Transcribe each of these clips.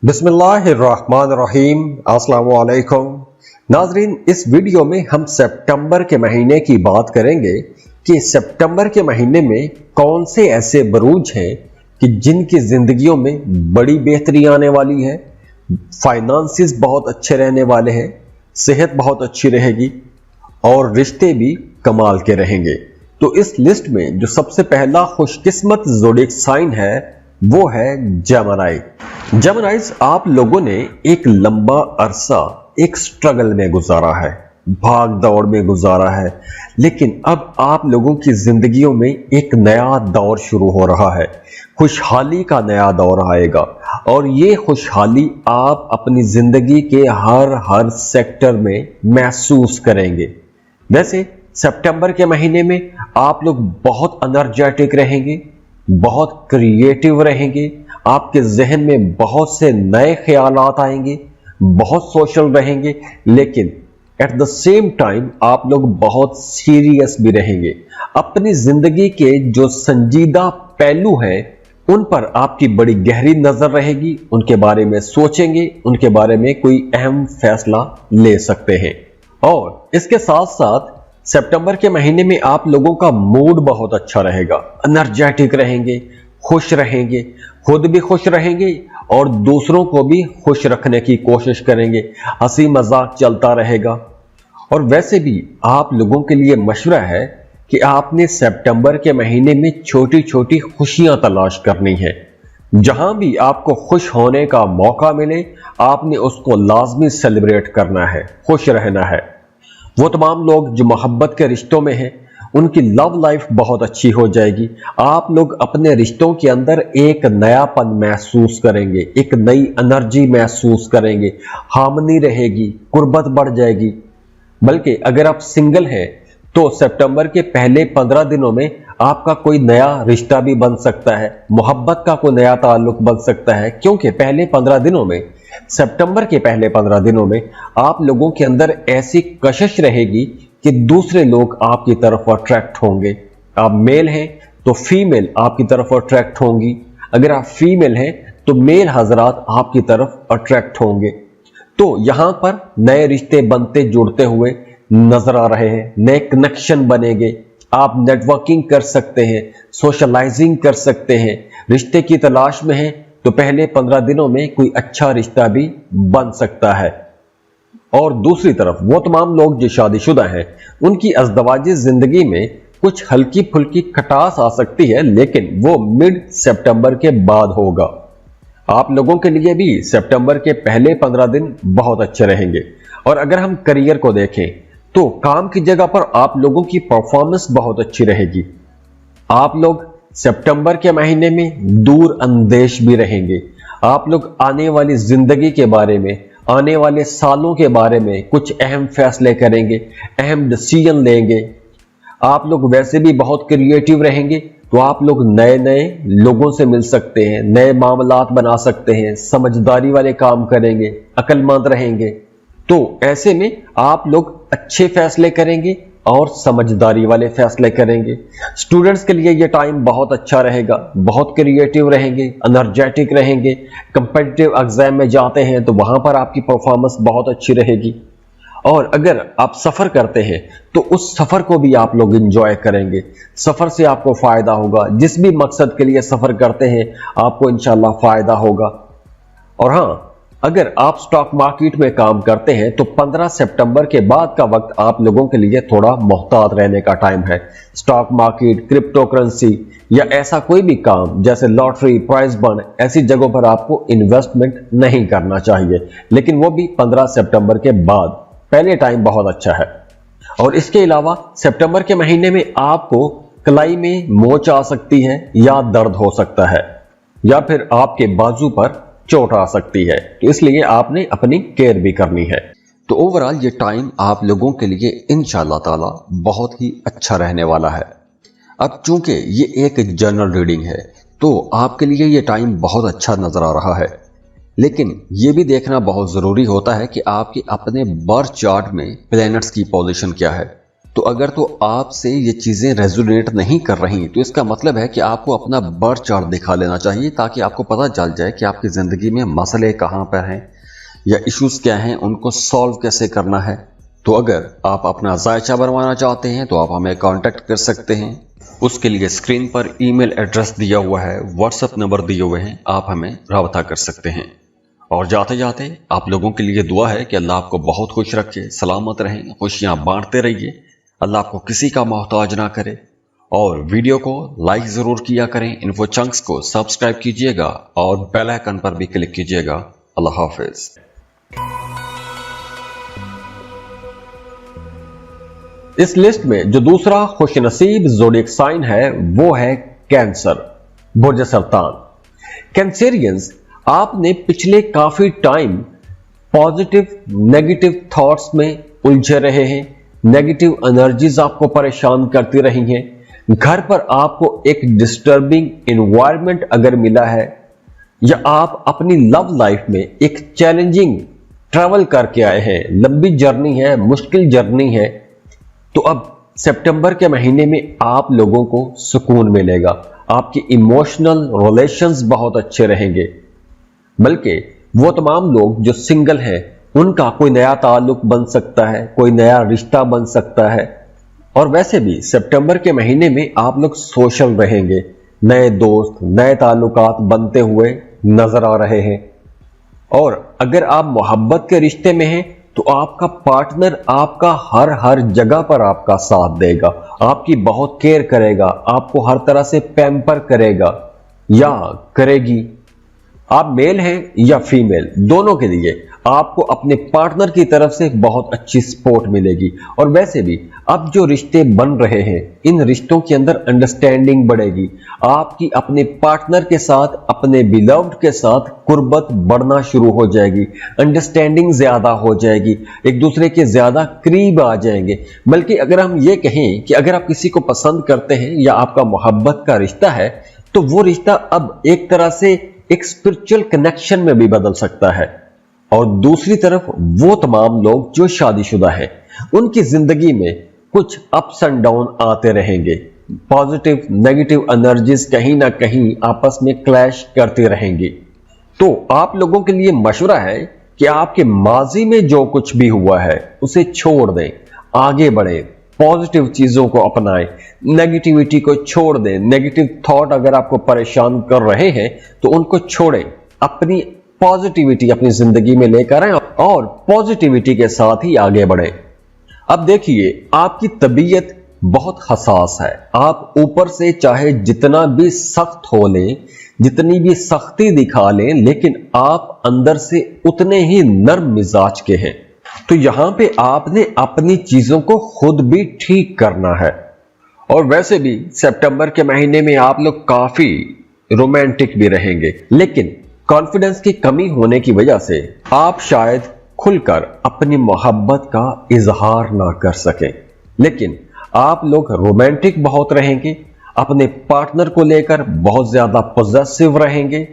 बिस्मिल्लाहिर्रहमानिर्रहीम। अस्सलाम वालेकुम नाजरीन, इस वीडियो में हम सितंबर के महीने की बात करेंगे कि सितंबर के महीने में कौन से ऐसे बरूज हैं कि जिनकी जिंदगियों में बड़ी बेहतरी आने वाली है, फाइनेंसेस बहुत अच्छे रहने वाले हैं, सेहत बहुत अच्छी रहेगी और रिश्ते भी कमाल के रहेंगे। तो इस लिस्ट में जो सबसे पहला खुशकिस्मत ज़ोडिएक साइन है वो है जेमिनी। जेमिनीज, आप लोगों ने एक लंबा अरसा एक स्ट्रगल में गुजारा है, भाग दौड़ में गुजारा है, लेकिन अब आप लोगों की जिंदगियों में एक नया दौर शुरू हो रहा है। खुशहाली का नया दौर आएगा और ये खुशहाली आप अपनी जिंदगी के हर सेक्टर में महसूस करेंगे। वैसे सितंबर के महीने में आप लोग बहुत एनर्जेटिक रहेंगे, बहुत क्रिएटिव रहेंगे, आपके जहन में बहुत से नए ख्यालात आएंगे, बहुत सोशल रहेंगे, लेकिन एट द सेम टाइम आप लोग बहुत सीरियस भी रहेंगे। अपनी जिंदगी के जो संजीदा पहलू हैं उन पर आपकी बड़ी गहरी नजर रहेगी, उनके बारे में सोचेंगे, उनके बारे में कोई अहम फैसला ले सकते हैं। और इसके साथ साथ सितंबर के महीने में आप लोगों का मूड बहुत अच्छा रहेगा, एनर्जेटिक रहेंगे, खुश रहेंगे, खुद भी खुश रहेंगे और दूसरों को भी खुश रखने की कोशिश करेंगे, हंसी मजाक चलता रहेगा। और वैसे भी आप लोगों के लिए मशवरा है कि आपने सितंबर के महीने में छोटी छोटी खुशियां तलाश करनी है। जहां भी आपको खुश होने का मौका मिले आपने उसको लाजमी सेलिब्रेट करना है, खुश रहना है। वो तमाम लोग जो मोहब्बत के रिश्तों में हैं उनकी लव लाइफ बहुत अच्छी हो जाएगी। आप लोग अपने रिश्तों के अंदर एक नयापन महसूस करेंगे, एक नई एनर्जी महसूस करेंगे, हार्मनी रहेगी, कुर्बत बढ़ जाएगी। बल्कि अगर आप सिंगल हैं तो सितंबर के पहले 15 दिनों में आपका कोई नया रिश्ता भी बन सकता है, मोहब्बत का कोई नया ताल्लुक बन सकता है, क्योंकि पहले 15 दिनों में, सितंबर के पहले 15 दिनों में आप लोगों के अंदर ऐसी कशिश रहेगी कि दूसरे लोग आपकी तरफ अट्रैक्ट होंगे। आप मेल हैं तो फीमेल आपकी तरफ अट्रैक्ट होंगी, अगर आप फीमेल हैं तो मेल हजरात आपकी तरफ अट्रैक्ट होंगे। तो यहां पर नए रिश्ते बनते जुड़ते हुए नजर आ रहे हैं, नए कनेक्शन बनेंगे, आप नेटवर्किंग कर सकते हैं, सोशलाइजिंग कर सकते हैं। रिश्ते की तलाश में हैं तो पहले 15 दिनों में कोई अच्छा रिश्ता भी बन सकता है। और दूसरी तरफ वो तमाम लोग जो शादीशुदा हैं उनकी अज़दवाजी जिंदगी में कुछ हल्की फुल्की खटास आ सकती है, लेकिन वो मिड सितंबर के बाद होगा। आप लोगों के लिए भी सितंबर के पहले 15 दिन बहुत अच्छे रहेंगे। और अगर हम करियर को देखें तो काम की जगह पर आप लोगों की परफॉर्मेंस बहुत अच्छी रहेगी। आप लोग सितंबर के महीने में दूर अंदेश भी रहेंगे। आप लोग आने वाली जिंदगी के बारे में, आने वाले सालों के बारे में कुछ अहम फैसले करेंगे, अहम डिसीजन लेंगे। आप लोग वैसे भी बहुत क्रिएटिव रहेंगे तो आप लोग नए नए लोगों से मिल सकते हैं, नए मामलात बना सकते हैं, समझदारी वाले काम करेंगे, अक्लमंद रहेंगे। तो ऐसे में आप लोग अच्छे फैसले करेंगे और समझदारी वाले फैसले करेंगे। स्टूडेंट्स के लिए ये टाइम बहुत अच्छा रहेगा, बहुत क्रिएटिव रहेंगे, एनर्जेटिक रहेंगे। कंपेटिटिव एग्जाम में जाते हैं तो वहां पर आपकी परफॉर्मेंस बहुत अच्छी रहेगी। और अगर आप सफर करते हैं तो उस सफर को भी आप लोग एंजॉय करेंगे, सफर से आपको फायदा होगा। जिस भी मकसद के लिए सफर करते हैं आपको इंशाल्लाह फायदा होगा। और हाँ, अगर आप स्टॉक मार्केट में काम करते हैं तो 15 सितंबर के बाद का वक्त आप लोगों के लिए थोड़ा मोहतात रहने का टाइम है। स्टॉक मार्केट, क्रिप्टो करेंसी या ऐसा कोई भी काम जैसे लॉटरी, प्राइज बंड, ऐसी जगहों पर आपको इन्वेस्टमेंट नहीं करना चाहिए, लेकिन वो भी 15 सितंबर के बाद। पहले टाइम बहुत अच्छा है। और इसके अलावा सितंबर के महीने में आपको कलाई में मोच आ सकती है या दर्द हो सकता है या फिर आपके बाजू पर चोट आ सकती है, तो इसलिए आपने अपनी केयर भी करनी है। तो ओवरऑल ये टाइम आप लोगों के लिए इंशाअल्लाह ताला बहुत ही अच्छा रहने वाला है। अब चूंकि ये एक जनरल रीडिंग है तो आपके लिए ये टाइम बहुत अच्छा नजर आ रहा है, लेकिन ये भी देखना बहुत जरूरी होता है कि आपके अपने बर्थ चार्ट में प्लैनेट्स की पोजीशन क्या है। तो अगर तो आपसे ये चीजें रेजोनेट नहीं कर रही तो इसका मतलब है कि आपको अपना बर्थ चार्ट दिखा लेना चाहिए, ताकि आपको पता चल जाए कि आपकी जिंदगी में मसले कहाँ पर हैं या इश्यूज क्या हैं, उनको सॉल्व कैसे करना है। तो अगर आप अपना जायचा बनवाना चाहते हैं तो आप हमें कांटेक्ट कर सकते हैं। उसके लिए स्क्रीन पर ईमेल एड्रेस दिया हुआ है, व्हाट्सएप नंबर दिए हुए हैं, आप हमें राब्ता कर सकते हैं। और जाते जाते आप लोगों के लिए दुआ है कि अल्लाह आपको बहुत खुश रखे, सलामत रहें, खुशियां बांटते रहिए, अल्लाह आपको किसी का मोहताज ना करे। और वीडियो को लाइक जरूर किया करें, इन्फो चंक्स को सब्सक्राइब कीजिएगा और बेल आइकन पर भी क्लिक कीजिएगा। अल्लाह हाफिज। इस लिस्ट में जो दूसरा खुशनसीब ज़ोडिएक साइन है वो है कैंसर, बुर्ज सरतान। कैंसेरियंस, आपने पिछले काफी टाइम पॉजिटिव नेगेटिव थॉट्स में उलझे रहे हैं, नेगेटिव एनर्जीज आपको परेशान करती रही हैं। घर पर आपको एक डिस्टर्बिंग एनवायरनमेंट अगर मिला है, या आप अपनी लव लाइफ में एक चैलेंजिंग ट्रैवल करके आए हैं, लंबी जर्नी है, मुश्किल जर्नी है, तो अब सितंबर के महीने में आप लोगों को सुकून मिलेगा। आपके इमोशनल रिलेशंस बहुत अच्छे रहेंगे। बल्कि वो तमाम लोग जो सिंगल हैं, उनका कोई नया ताल्लुक बन सकता है, कोई नया रिश्ता बन सकता है। और वैसे भी सितंबर के महीने में आप लोग सोशल रहेंगे, नए दोस्त, नए ताल्लुकात बनते हुए नजर आ रहे हैं। और अगर आप मोहब्बत के रिश्ते में हैं तो आपका पार्टनर आपका हर जगह पर आपका साथ देगा, आपकी बहुत केयर करेगा, आपको हर तरह से पैम्पर करेगा या करेगी। आप मेल हैं या फीमेल, दोनों के लिए आपको अपने पार्टनर की तरफ से बहुत अच्छी सपोर्ट मिलेगी। और वैसे भी अब जो रिश्ते बन रहे हैं, इन रिश्तों के अंदर अंडरस्टैंडिंग बढ़ेगी। आपकी अपने पार्टनर के साथ, अपने बिलव्ड के साथ कुर्बत बढ़ना शुरू हो जाएगी, अंडरस्टैंडिंग ज्यादा हो जाएगी, एक दूसरे के ज्यादा करीब आ जाएंगे। बल्कि अगर हम ये कहें कि अगर आप किसी को पसंद करते हैं या आपका मोहब्बत का रिश्ता है, तो वो रिश्ता अब एक तरह से एक स्पिरिचुअल कनेक्शन में भी बदल सकता है। और दूसरी तरफ वो तमाम लोग जो शादीशुदा हैं, उनकी जिंदगी में कुछ अप्स एंड डाउन आते रहेंगे। पॉजिटिव नेगेटिव एनर्जीज कहीं ना कहीं आपस में क्लैश करती रहेंगी। तो आप लोगों के लिए मशवरा है कि आपके माजी में जो कुछ भी हुआ है उसे छोड़ दें, आगे बढ़ें, पॉजिटिव चीजों को अपनाएं, नेगेटिविटी को छोड़ दें। नेगेटिव थॉट अगर आपको परेशान कर रहे हैं तो उनको छोड़ें, अपनी पॉजिटिविटी अपनी जिंदगी में लेकर आएं और पॉजिटिविटी के साथ ही आगे बढ़ें। अब देखिए, आपकी तबीयत बहुत हसास है। आप ऊपर से चाहे जितना भी सख्त हो लें, जितनी भी सख्ती दिखा लें, लेकिन आप अंदर से उतने ही नर्म मिजाज के हैं। तो यहां पे आपने अपनी चीजों को खुद भी ठीक करना है। और वैसे भी सितंबर के महीने में आप लोग काफी रोमांटिक भी रहेंगे, लेकिन कॉन्फिडेंस की कमी होने की वजह से आप शायद खुलकर अपनी मोहब्बत का इजहार ना कर सकें। लेकिन आप लोग रोमांटिक बहुत रहेंगे, अपने पार्टनर को लेकर बहुत ज्यादा पॉजिटिव रहेंगे।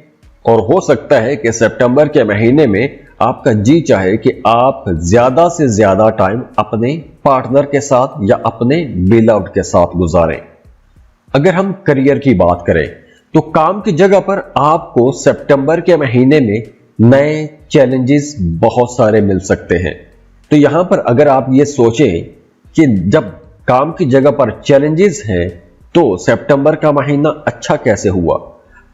और हो सकता है कि सितंबर के महीने में आपका जी चाहे कि आप ज्यादा से ज्यादा टाइम अपने पार्टनर के साथ या अपने बिलव्ड के साथ गुजारें। अगर हम करियर की बात करें तो काम की जगह पर आपको सितंबर के महीने में नए चैलेंजेस बहुत सारे मिल सकते हैं। तो यहां पर अगर आप ये सोचें कि जब काम की जगह पर चैलेंजेस हैं तो सितंबर का महीना अच्छा कैसे हुआ,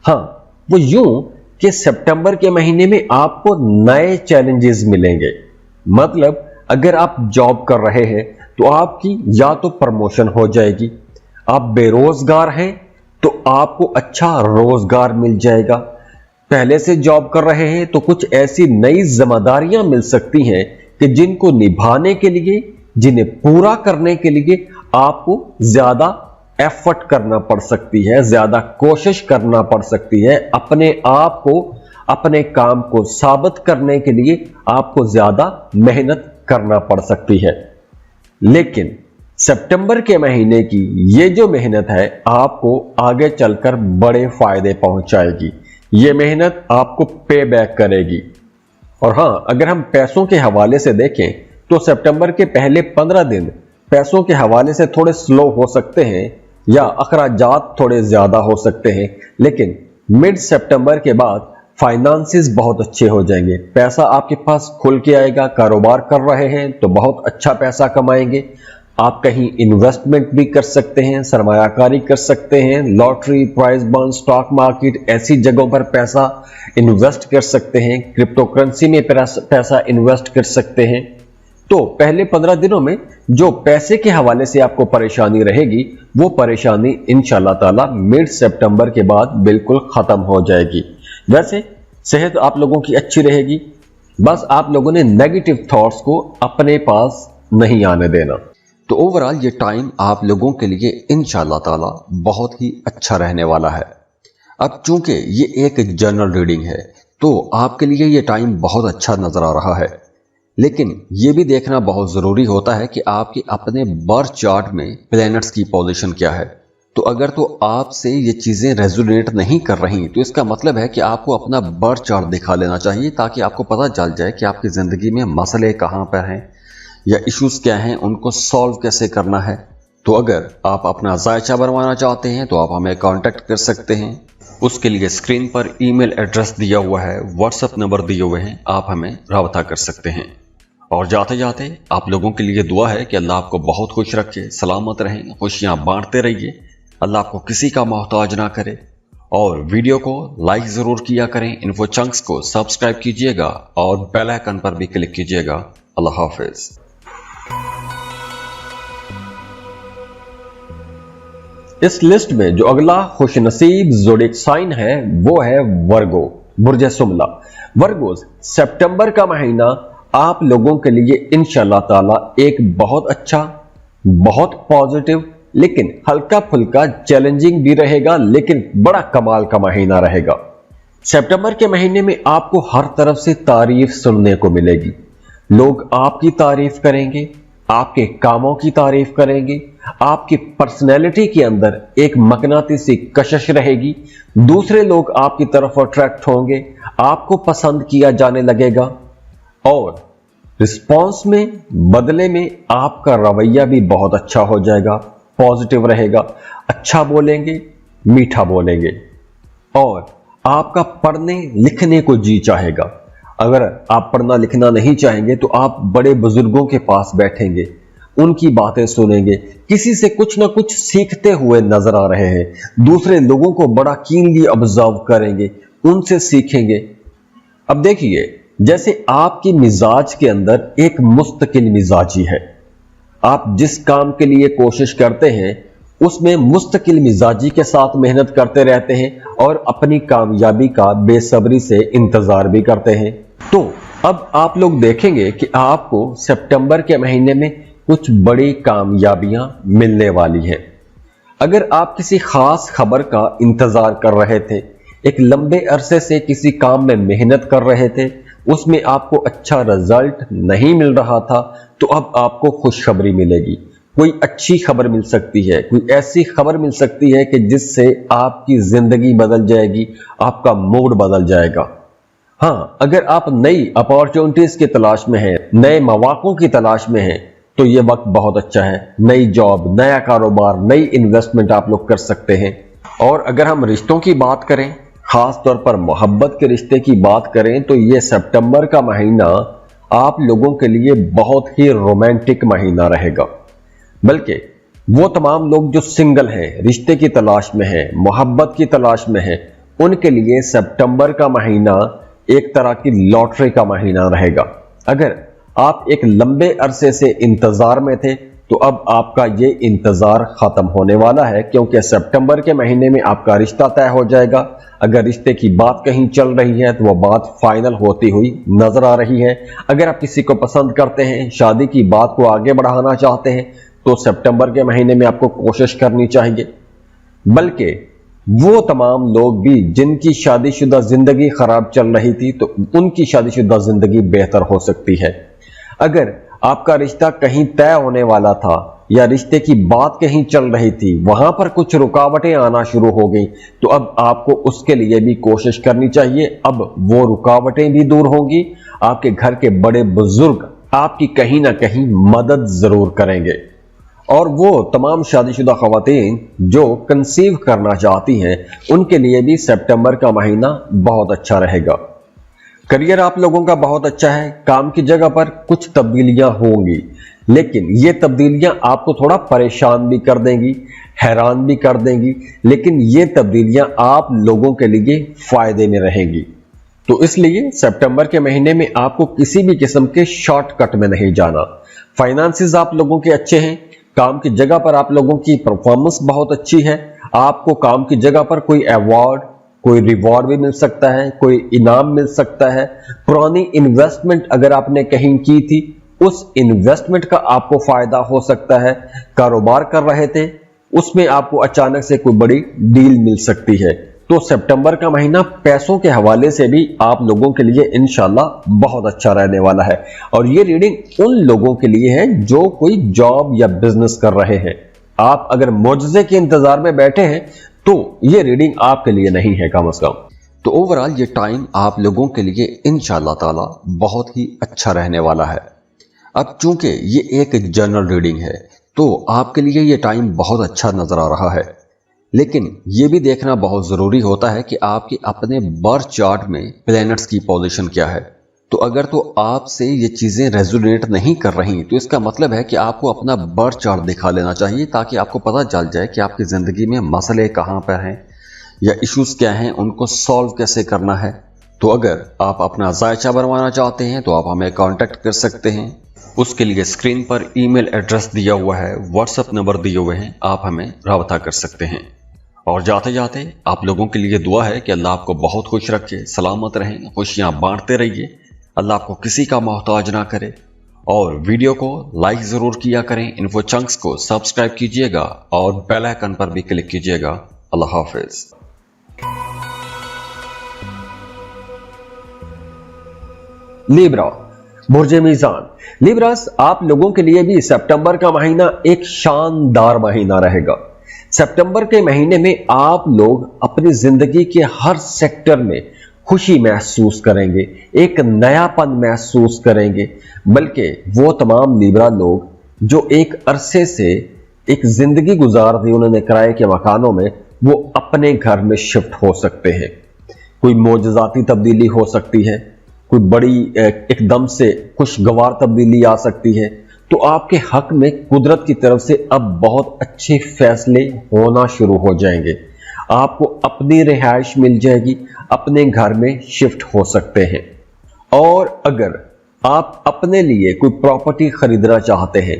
हां, वो यूं कि सितंबर के महीने में आपको नए चैलेंजेस मिलेंगे। मतलब अगर आप जॉब कर रहे हैं तो आपकी या तो प्रमोशन हो जाएगी, आप बेरोजगार हैं तो आपको अच्छा रोजगार मिल जाएगा, पहले से जॉब कर रहे हैं तो कुछ ऐसी नई जिम्मेदारियां मिल सकती हैं कि जिनको निभाने के लिए, जिन्हें पूरा करने के लिए आपको ज्यादा एफर्ट करना पड़ सकती है, ज्यादा कोशिश करना पड़ सकती है। अपने आप को, अपने काम को साबित करने के लिए आपको ज्यादा मेहनत करना पड़ सकती है। लेकिन सितंबर के महीने की ये जो मेहनत है आपको आगे चलकर बड़े फायदे पहुंचाएगी। ये मेहनत आपको पे बैक करेगी। और हां, अगर हम पैसों के हवाले से देखें तो सितंबर के पहले 15 दिन पैसों के हवाले से थोड़े स्लो हो सकते हैं या अखराजात थोड़े ज्यादा हो सकते हैं, लेकिन मिड सितंबर के बाद फाइनेंसेस बहुत अच्छे हो जाएंगे। पैसा आपके पास खुल के आएगा। कारोबार कर रहे हैं तो बहुत अच्छा पैसा कमाएंगे। आप कहीं इन्वेस्टमेंट भी कर सकते हैं, सरमायाकारी कर सकते हैं, lottery, prize bond, stock market, ऐसी जगहों पर पैसा इन्वेस्ट कर सकते हैं, क्रिप्टो करेंसी में पैसा इन्वेस्ट कर सकते हैं। तो पहले 15 दिनों में जो पैसे के हवाले से आपको परेशानी रहेगी, वो परेशानी इंशाल्लाह ताला मिड सितंबर के बाद बिल्कुल खत्म हो जाएगी। वैसे सेहत आप लोगों की अच्छी रहेगी, बस आप लोगों ने नेगेटिव थॉट्स को अपने पास नहीं आने देना। तो ओवरऑल ये टाइम आप लोगों के लिए इंशाल्लाह ताला बहुत ही अच्छा रहने वाला है। अब चूंकि ये एक जनरल रीडिंग है तो आपके लिए ये टाइम बहुत अच्छा नजर आ रहा है, लेकिन ये भी देखना बहुत जरूरी होता है कि आपके अपने बर्थ चार्ट में प्लैनेट्स की पोजीशन क्या है। तो अगर तो आपसे ये चीजें रेजोनेट नहीं कर रही तो इसका मतलब है कि आपको अपना बर्थ चार्ट दिखा लेना चाहिए, ताकि आपको पता चल जाए कि आपकी जिंदगी में मसले कहाँ पर हैं या इश्यूज क्या हैं, उनको सॉल्व कैसे करना है। तो अगर आप अपना जायचा बनवाना चाहते हैं तो आप हमें कांटेक्ट कर सकते हैं। उसके लिए स्क्रीन पर ईमेल एड्रेस दिया हुआ है, व्हाट्सएप नंबर दिए हुए हैं, आप हमें राब्ता कर सकते हैं। और जाते जाते आप लोगों के लिए दुआ है कि अल्लाह आपको बहुत खुश रखे, सलामत रहें, खुशियां बांटते रहिए, अल्लाह आपको किसी का मोहताज ना करे। और वीडियो को लाइक जरूर किया करें, इन्फो चंक्स को सब्सक्राइब कीजिएगा और बेल आइकन पर भी क्लिक कीजिएगा। अल्लाह हाफिज। इस लिस्ट में जो अगला खुशनसीब ज़ोडिएक साइन है वो है वर्गो, बुर्ज सुमला। वर्गोस, सितंबर का महीना आप लोगों के लिए इंशाल्लाह ताला एक बहुत अच्छा, बहुत पॉजिटिव, लेकिन हल्का फुल्का चैलेंजिंग भी रहेगा, लेकिन बड़ा कमाल का महीना रहेगा। सितंबर के महीने में आपको हर तरफ से तारीफ सुनने को मिलेगी। लोग आपकी तारीफ करेंगे, आपके कामों की तारीफ करेंगे, आपकी पर्सनैलिटी के अंदर एक मकनातीसी कशिश रहेगी, दूसरे लोग आपकी तरफ अट्रैक्ट होंगे, आपको पसंद किया जाने लगेगा और रिस्पॉन्स में, बदले में आपका रवैया भी बहुत अच्छा हो जाएगा, पॉजिटिव रहेगा, अच्छा बोलेंगे, मीठा बोलेंगे और आपका पढ़ने लिखने को जी चाहेगा। अगर आप पढ़ना लिखना नहीं चाहेंगे तो आप बड़े बुजुर्गों के पास बैठेंगे, उनकी बातें सुनेंगे, किसी से कुछ ना कुछ सीखते हुए नजर आ रहे हैं, दूसरे लोगों को बड़ा कीनली ऑब्जर्व करेंगे, उनसे सीखेंगे। अब देखिए, जैसे आपकी मिजाज के अंदर एक मुस्तकिल मिजाजी है, आप जिस काम के लिए कोशिश करते हैं उसमें मुस्तकिल मिजाजी के साथ मेहनत करते रहते हैं और अपनी कामयाबी का बेसब्री से इंतजार भी करते हैं। तो अब आप लोग देखेंगे कि आपको सितंबर के महीने में कुछ बड़ी कामयाबियां मिलने वाली हैं। अगर आप किसी खास खबर का इंतजार कर रहे थे, एक लंबे अरसे से किसी काम में मेहनत कर रहे थे, उसमें आपको अच्छा रिजल्ट नहीं मिल रहा था, तो अब आपको खुशखबरी मिलेगी। कोई अच्छी खबर मिल सकती है, कोई ऐसी खबर मिल सकती है कि जिससे आपकी जिंदगी बदल जाएगी, आपका मूड बदल जाएगा। हाँ, अगर आप नई अपॉर्चुनिटीज की तलाश में हैं, नए मौकों की तलाश में हैं, तो ये वक्त बहुत अच्छा है। नई जॉब, नया कारोबार, नई इन्वेस्टमेंट आप लोग कर सकते हैं। और अगर हम रिश्तों की बात करें, खास तौर पर मोहब्बत के रिश्ते की बात करें, तो ये सितंबर का महीना आप लोगों के लिए बहुत ही रोमांटिक महीना रहेगा। बल्कि वो तमाम लोग जो सिंगल हैं, रिश्ते की तलाश में हैं, मोहब्बत की तलाश में हैं, उनके लिए सितंबर का महीना एक तरह की लॉटरी का महीना रहेगा। अगर आप एक लंबे अरसे से इंतजार में थे तो अब आपका ये इंतजार खत्म होने वाला है, क्योंकि सितंबर के महीने में आपका रिश्ता तय हो जाएगा। अगर रिश्ते की बात कहीं चल रही है तो वो बात फाइनल होती हुई नजर आ रही है। अगर आप किसी को पसंद करते हैं, शादी की बात को आगे बढ़ाना चाहते हैं, तो सितंबर के महीने में आपको कोशिश करनी चाहिए। बल्कि वो तमाम लोग भी जिनकी शादीशुदा जिंदगी खराब चल रही थी, तो उनकी शादीशुदा जिंदगी बेहतर हो सकती है। अगर आपका रिश्ता कहीं तय होने वाला था या रिश्ते की बात कहीं चल रही थी, वहां पर कुछ रुकावटें आना शुरू हो गई, तो अब आपको उसके लिए भी कोशिश करनी चाहिए। अब वो रुकावटें भी दूर होंगी, आपके घर के बड़े बुजुर्ग आपकी कहीं ना कहीं मदद जरूर करेंगे। और वो तमाम शादीशुदा खवातीन जो कंसीव करना चाहती हैं उनके लिए भी सितंबर का महीना बहुत अच्छा रहेगा। करियर आप लोगों का बहुत अच्छा है। काम की जगह पर कुछ तब्दीलियां होंगी, लेकिन ये तब्दीलियां आपको थोड़ा परेशान भी कर देंगी, हैरान भी कर देंगी, लेकिन ये तब्दीलियां आप लोगों के लिए फायदे में रहेंगी। तो इसलिए सितंबर के महीने में आपको किसी भी किस्म के शॉर्टकट में नहीं जाना। फाइनेंसेस आप लोगों के अच्छे हैं। काम की जगह पर आप लोगों की परफॉर्मेंस बहुत अच्छी है। आपको काम की जगह पर कोई अवार्ड, कोई रिवॉर्ड भी मिल सकता है, कोई इनाम मिल सकता है। पुरानी इन्वेस्टमेंट अगर आपने कहीं की थी, उस इन्वेस्टमेंट का आपको फायदा हो सकता है। कारोबार कर रहे थे, उसमें आपको अचानक से कोई बड़ी डील मिल सकती है। तो सितंबर का महीना पैसों के हवाले से भी आप लोगों के लिए इंशाल्लाह बहुत अच्छा रहने वाला है। और ये रीडिंग उन लोगों के लिए है जो कोई जॉब या बिजनेस कर रहे हैं। आप अगर मुआवजे के इंतजार में बैठे हैं तो ये रीडिंग आपके लिए नहीं है कम से कम। तो ओवरऑल ये टाइम आप लोगों के लिए इंशाल्लाह ताला बहुत ही अच्छा रहने वाला है। अब चूंकि ये एक जनरल रीडिंग है तो आपके लिए ये टाइम बहुत अच्छा नजर आ रहा है, लेकिन ये भी देखना बहुत जरूरी होता है कि आपके अपने बर्थ चार्ट में प्लैनेट्स की पोजीशन क्या है। तो अगर तो आपसे ये चीजें रेजोनेट नहीं कर रही तो इसका मतलब है कि आपको अपना बर्थ चार्ट दिखा लेना चाहिए, ताकि आपको पता चल जाए कि आपकी जिंदगी में मसले कहाँ पर हैं या इश्यूज क्या हैं, उनको सॉल्व कैसे करना है। तो अगर आप अपना जायचा बनवाना चाहते हैं तो आप हमें कांटेक्ट कर सकते हैं। उसके लिए स्क्रीन पर ईमेल एड्रेस दिया हुआ है, व्हाट्सएप नंबर दिए हुए हैं, आप हमें राब्ता कर सकते हैं। और जाते जाते आप लोगों के लिए दुआ है कि अल्लाह आपको बहुत खुश रखे, सलामत रहें, खुशियां बांटते रहिए, अल्लाह आपको किसी का मोहताज ना करे। और वीडियो को लाइक जरूर किया करें, इन्फो चंक्स को सब्सक्राइब कीजिएगा और बेल आइकन पर भी क्लिक कीजिएगा। अल्लाह हाफिज। लिब्रा, बुर्ज मीज़ान। लिब्रास, आप लोगों के लिए भी सितंबर का महीना एक शानदार महीना रहेगा। सितंबर के महीने में आप लोग अपनी जिंदगी के हर सेक्टर में खुशी महसूस करेंगे, एक नयापन महसूस करेंगे। बल्कि वो तमाम लिब्रा लोग जो एक अरसे से एक जिंदगी गुजार दी उन्होंने किराए के मकानों में, वो अपने घर में शिफ्ट हो सकते हैं। कोई मोजज़ाती तब्दीली हो सकती है, कोई बड़ी एकदम से खुशगवार तब्दीली आ सकती है। तो आपके हक में कुदरत की तरफ से अब बहुत अच्छे फैसले होना शुरू हो जाएंगे। आपको अपनी रिहाइश मिल जाएगी, अपने घर में शिफ्ट हो सकते हैं। और अगर आप अपने लिए कोई प्रॉपर्टी खरीदना चाहते हैं,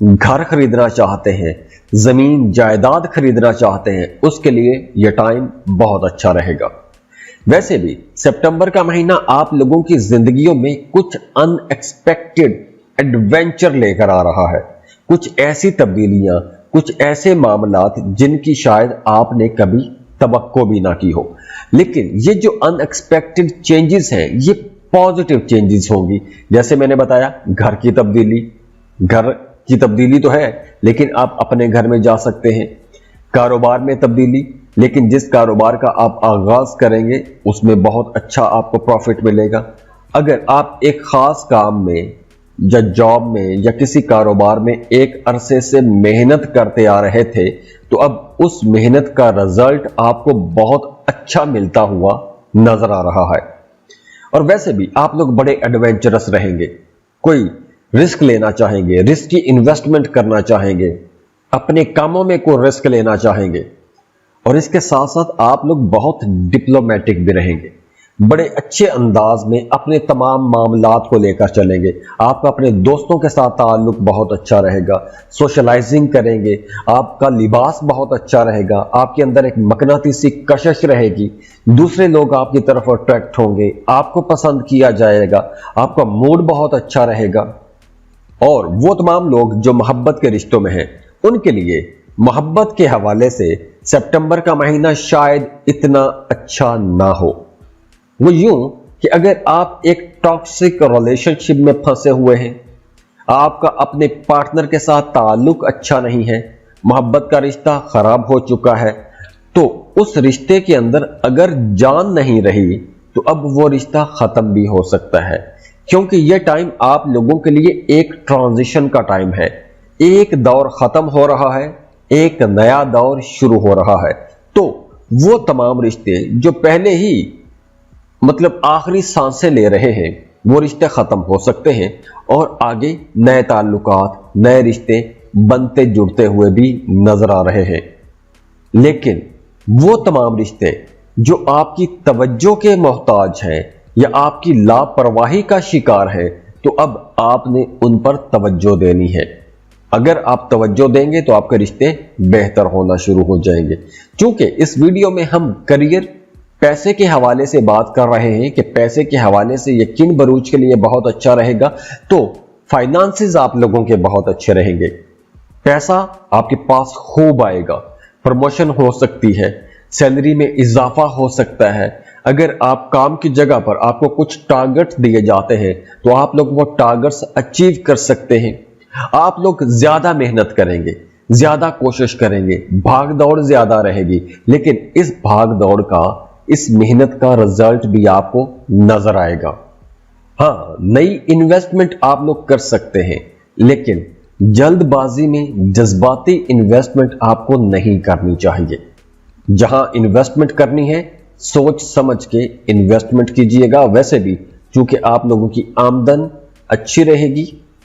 घर खरीदना चाहते हैं, जमीन जायदाद खरीदना चाहते हैं, उसके लिए यह टाइम बहुत अच्छा रहेगा। वैसे भी सितंबर का महीना आप लोगों की जिंदगियों में कुछ अनएक्सपेक्टेड एडवेंचर लेकर आ रहा है। कुछ ऐसी तब्दीलियां, कुछ ऐसे मामलात जिनकी शायद आपने कभी तवक्को भी ना की हो। लेकिन ये जो अनएक्सपेक्टेड चेंजेस हैं, ये पॉजिटिव चेंजेस होंगी। जैसे मैंने बताया, घर की तब्दीली तो है, लेकिन आप अपने घर में जा सकते हैं। कारोबार में तब्दीली, लेकिन जिस कारोबार का आप आगाज करेंगे उसमें बहुत अच्छा आपको प्रॉफिट मिलेगा। अगर आप एक खास काम में या जॉब में या किसी कारोबार में एक अरसे से मेहनत करते आ रहे थे, तो अब उस मेहनत का रिजल्ट आपको बहुत अच्छा मिलता हुआ नजर आ रहा है। और वैसे भी आप लोग बड़े एडवेंचरस रहेंगे, कोई रिस्क लेना चाहेंगे, रिस्की इन्वेस्टमेंट करना चाहेंगे, अपने कामों में कोई रिस्क लेना चाहेंगे। और इसके साथ साथ आप लोग बहुत डिप्लोमेटिक भी रहेंगे, बड़े अच्छे अंदाज में अपने तमाम मामलात को लेकर चलेंगे। आपका अपने दोस्तों के साथ ताल्लुक बहुत अच्छा रहेगा, सोशलाइजिंग करेंगे, आपका लिबास बहुत अच्छा रहेगा, आपके अंदर एक मकनातीसी कशिश रहेगी, दूसरे लोग आपकी तरफ अट्रैक्ट होंगे, आपको पसंद किया जाएगा, आपका मूड बहुत अच्छा रहेगा। और वो तमाम लोग जो मोहब्बत के रिश्तों में हैं, उनके लिए मोहब्बत के हवाले से सितंबर का महीना शायद इतना अच्छा ना हो। वो यूं कि अगर आप एक टॉक्सिक रिलेशनशिप में फंसे हुए हैं, आपका अपने पार्टनर के साथ ताल्लुक अच्छा नहीं है, मोहब्बत का रिश्ता खराब हो चुका है, तो उस रिश्ते के अंदर अगर जान नहीं रही तो अब वो रिश्ता खत्म भी हो सकता है। क्योंकि यह टाइम आप लोगों के लिए एक ट्रांजिशन का टाइम है। एक दौर खत्म हो रहा है, एक नया दौर शुरू हो रहा है। तो वो तमाम रिश्ते जो पहले ही मतलब आखिरी सांसें ले रहे हैं, वो रिश्ते खत्म हो सकते हैं और आगे नए ताल्लुकात, नए रिश्ते बनते जुड़ते हुए भी नजर आ रहे हैं। लेकिन वो तमाम रिश्ते जो आपकी तवज्जो के मोहताज हैं या आपकी लापरवाही का शिकार है, तो अब आपने उन पर तवज्जो देनी है। अगर आप तवज्जो देंगे तो आपके रिश्ते बेहतर होना शुरू हो जाएंगे। क्योंकि इस वीडियो में हम करियर, पैसे के हवाले से बात कर रहे हैं कि पैसे के हवाले से ये किन बरूज के लिए बहुत अच्छा रहेगा, तो फाइनेंसेस आप लोगों के बहुत अच्छे रहेंगे। पैसा आपके पास खूब आएगा, प्रमोशन हो सकती है, सैलरी में इजाफा हो सकता है। अगर आप काम की जगह पर आपको कुछ टारगेट्स दिए जाते हैं तो आप लोग वो टारगेट्स अचीव कर सकते हैं। आप लोग ज्यादा मेहनत करेंगे, ज्यादा कोशिश करेंगे, भाग दौड़ ज्यादा रहेगी, लेकिन इस भाग दौड़ का, इस मेहनत का रिजल्ट भी आपको नजर आएगा। हाँ, नई इन्वेस्टमेंट आप लोग कर सकते हैं, लेकिन जल्दबाजी में जज्बाती इन्वेस्टमेंट आपको नहीं करनी चाहिए। जहां इन्वेस्टमेंट करनी है सोच समझ के इन्वेस्टमेंट कीजिएगा। वैसे भी चूंकि आप लोगों की आमदन अच्छी रहेगी,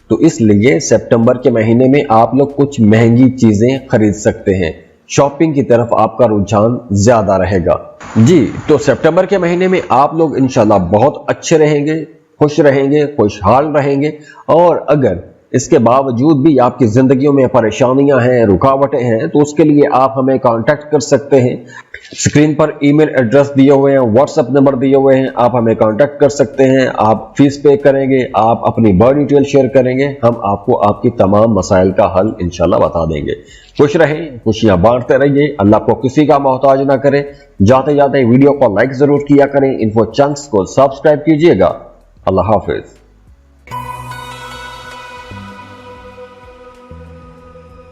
तो इसलिए सितंबर के महीने में आप लोग कुछ महंगी चीजें खरीद सकते हैं। शॉपिंग की तरफ आपका रुझान ज्यादा रहेगा। जी, तो सितंबर के महीने में आप लोग इंशाल्लाह बहुत अच्छे रहेंगे, खुश रहेंगे, खुशहाल रहेंगे। और अगर इसके बावजूद भी आपकी जिंदगियों में परेशानियां हैं, रुकावटें हैं, तो उसके लिए आप हमें कांटेक्ट कर सकते हैं। स्क्रीन पर ईमेल एड्रेस दिए हुए हैं, व्हाट्सएप नंबर दिए हुए हैं, आप हमें कांटेक्ट कर सकते हैं। आप फीस पे करेंगे, आप अपनी बर्थ डिटेल शेयर करेंगे, हम आपको आपकी तमाम मसाइल का हल इंशाल्लाह बता देंगे। खुश रहें, खुशियां बांटते रहिए, अल्लाह को किसी का मोहताज ना करें। जाते जाते वीडियो को लाइक जरूर किया करें, इन्फो चंक्स को सब्सक्राइब कीजिएगा। अल्लाह हाफिज।